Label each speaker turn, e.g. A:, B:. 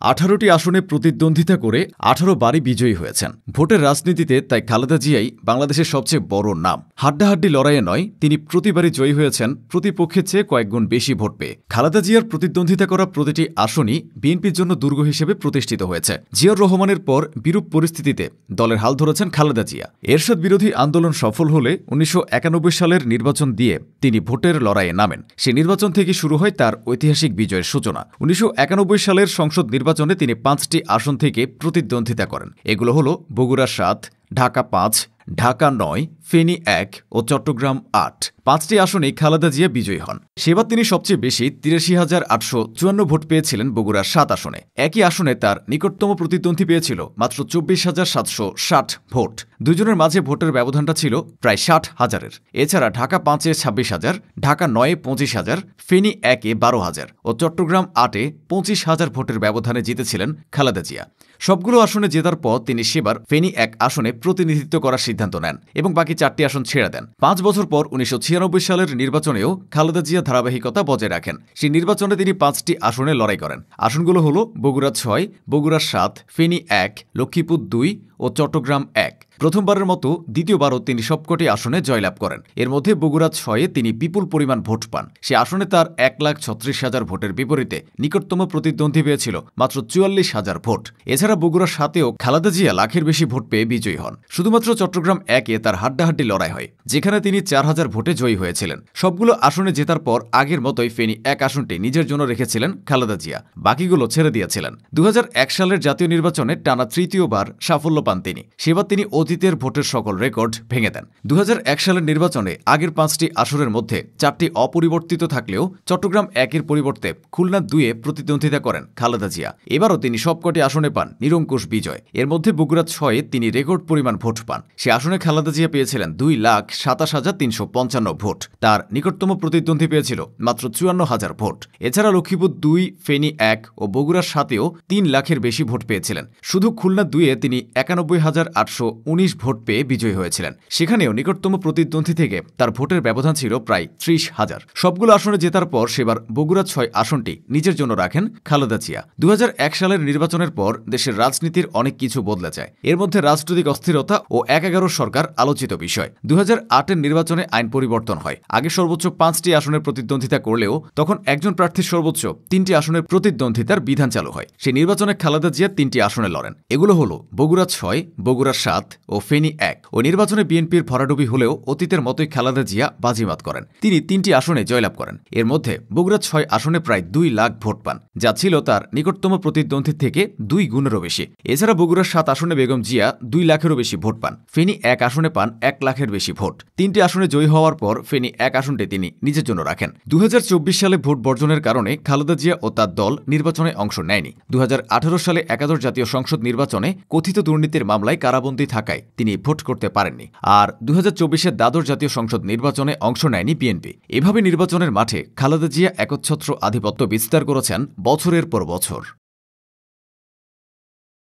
A: 18টি আসনে প্রতিদ্বন্দ্বিতা করে 18 বারই বিজয়ী হয়েছেন। ভোটের রাজনীতিতে তাই খালেদা জিয়াই বাংলাদেশের সবচেয়ে বড় নাম। হাড্ডাহাড্ডি লড়াইয়ে নয়, তিনি প্রতিবারই জয়ী হয়েছেন প্রতিপক্ষের চেয়ে কয়েকগুণ বেশি ভোট পেয়ে। খালেদা জিয়ার প্রতিদ্বন্দ্বিতা করা প্রতিটি আসনই বিএনপির জন্য দুর্গ হিসেবে প্রতিষ্ঠিত হয়েছে। জিয়াউর রহমানের পর বিরূপ পরিস্থিতিতে দলের হাল ধরেছেন খালেদা জিয়া। এরশাদ বিরোধী আন্দোলন সফল হলে 1991 সালের নির্বাচন দিয়ে তিনি ভোটের লড়াইয়ে নামেন। সে নির্বাচন থেকে শুরু হয় তার ঐতিহাসিক বিজয়ের সূচনা। 1991 সালের সংসদ নির্বাচনে তিনি 5টি আসন থেকে প্রতিদ্বন্দ্বিতা করেন। এগুলো হলো বগুড়া 7, ঢাকা 5, ঢাকা 9, ফেনী 1 ও চট্টগ্রাম 8। 5টি আসনেই খালেদা জিয়া বিজয়ী হন। সেবার তিনি সবচেয়ে বেশি ৮৩,৮৫৪ ভোট পেয়েছিলেন বগুড়ার 7 আসনে। একই আসনে তার নিকটতম প্রতিদ্বন্দ্বী পেয়েছিল মাত্র ২৪,৭৬০ ভোট। দুজনের মাঝে ভোটের ব্যবধানটা ছিল প্রায় ৬০,০০০-এর। এছাড়া ঢাকা 5-এ ২৬,০০০, ঢাকা 9-এ ২৫,০০০, ফেনী 1-এ ১২,০০০ ও চট্টগ্রাম 8-এ ২৫,০০০ ভোটের ব্যবধানে জিতেছিলেন খালেদা জিয়া। সবগুলো আসনে জেতার পর তিনি সেবার ফেনী 1 আসনে প্রতিনিধিত্ব করার সিদ্ধান্ত নেন এবং বাকি 4টি আসন ছেড়ে দেন। 5 বছর পর 1996 সালের নির্বাচনেও খালেদা জিয়া ধারাবাহিকতা বজায় রাখেন। সেই নির্বাচনে তিনি 5টি আসনে লড়াই করেন। আসনগুলো হল বগুড়া 6, বগুড়া 7, ফেনী 1, লক্ষ্মীপুর 2 ও চট্টগ্রাম 1। প্রথমবারের মতো দ্বিতীয়বারও তিনি সবকটি আসনে জয়লাভ করেন। এর মধ্যে বগুড়া 6-এ তিনি বিপুল পরিমাণ ভোট পান। সে আসনে তার 1,36,০০০ ভোটের বিপরীতে নিকটতম প্রতিদ্বন্দ্বী পেয়েছিল মাত্র ৪৪,০০০ ভোট। এছাড়া বগুড়া 7-এও খালেদা জিয়া লাখের বেশি ভোট পেয়ে বিজয়ী হন। শুধুমাত্র চট্টগ্রাম 1-এ তার হাড্ডাহাড্ডি লড়াই হয়, যেখানে তিনি 4,০০০ ভোটে জয়ী হয়েছিলেন। সবগুলো আসনে জেতার পর আগের মতোই ফেনী 1 আসনটি নিজের জন্য রেখেছিলেন খালেদা জিয়া, বাকিগুলো ছেড়ে দিয়েছিলেন। 2001 সালের জাতীয় নির্বাচনে টানা তৃতীয়বার সাফল্য পান তিনি। সেবার তিনি অতীতের ভোটের সকল রেকর্ড ভেঙে দেন। 2001 সালের নির্বাচনে আগের 5টি আসনের মধ্যে 4টি অপরিবর্তিত থাকলেও চট্টগ্রাম 1-এর পরিবর্তে খুলনা 2-এ প্রতিদ্বন্দ্বিতা করেন খালেদা জিয়া। এবারও তিনি সবকটি আসনে পান নিরঙ্কুশ বিজয়। এর মধ্যে বগুড়া 6-এ তিনি রেকর্ড পরিমাণ ভোট পান। সে আসনে খালেদা জিয়া পেয়েছিলেন 2,27,355 ভোট। তার নিকটতম প্রতিদ্বন্দ্বী পেয়েছিল মাত্র 54,000 ভোট। এছাড়া লক্ষ্মীপুর 2, ফেনী 1 ও বগুড়া 7-এও 3 লাখের বেশি ভোট পেয়েছিলেন। শুধু খুলনা 2-এ তিনি 91,819 ভোট পেয়ে বিজয়ী হয়েছিলেন। সেখানেও নিকটতম প্রতিদ্বন্দ্বী থেকে তার ভোটের ব্যবধান ছিল প্রায় 30,000। সবগুলো আসনে জেতার পর সেবার বগুড়া 6 আসনটি নিজের জন্য রাখেন খালেদা জিয়া। 2001 সালের নির্বাচনের পর দেশের রাজনীতির অনেক কিছু বদলে যায়। এর মধ্যে রাজনৈতিক অস্থিরতা ও ১১ সরকার আলোচিত বিষয়। 2008-এর নির্বাচনে আইন পরিবর্তন হয়। আগে সর্বোচ্চ 5টি আসনের প্রতিদ্বন্দ্বিতা করলেও তখন একজন প্রার্থীর সর্বোচ্চ 3টি আসনের প্রতিদ্বন্দ্বিতার বিধান চালু হয়। সেই নির্বাচনে খালেদা জিয়া 3টি আসনে লড়েন। এগুলো হলো বগুড়া 6, বগুড়া 7 ও ফেনী 1। ওই নির্বাচনে বিএনপির ভরাডুবি হলেও অতীতের মতোই খালেদা জিয়া বাজিমাত করেন। তিনি 3টি আসনে জয়লাভ করেন। এর মধ্যে বগুড়া 6 আসনে প্রায় 2 লাখ ভোট পান, যা ছিল তার নিকটতম প্রতিদ্বন্দ্বীর থেকে 2 গুণেরও বেশি। এছাড়া বগুড়া 7 আসনে বেগম জিয়া 2 লাখেরও বেশি ভোট পান। ফেনী 1 আসনে পান 1 লাখের বেশি ভোট। 3টি আসনে জয়ী হওয়ার পর ফেনী 1 আসনটি তিনি নিজের জন্য রাখেন। 2024 সালে ভোট বর্জনের কারণে খালেদা জিয়া ও তার দল নির্বাচনে অংশ নেয়নি। 2018 সালে একাদশ জাতীয় সংসদ নির্বাচনে কথিত দুর্নীতির মামলায় কারাবন্দী থাকায় তিনি ভোট করতে পারেননি। আর 2024-এর দ্বাদশ জাতীয় সংসদ নির্বাচনে অংশ নেয়নি বিএনপি। এভাবে নির্বাচনের মাঠে খালেদা জিয়া একচ্ছত্র আধিপত্য বিস্তার করেছেন বছরের পর বছর।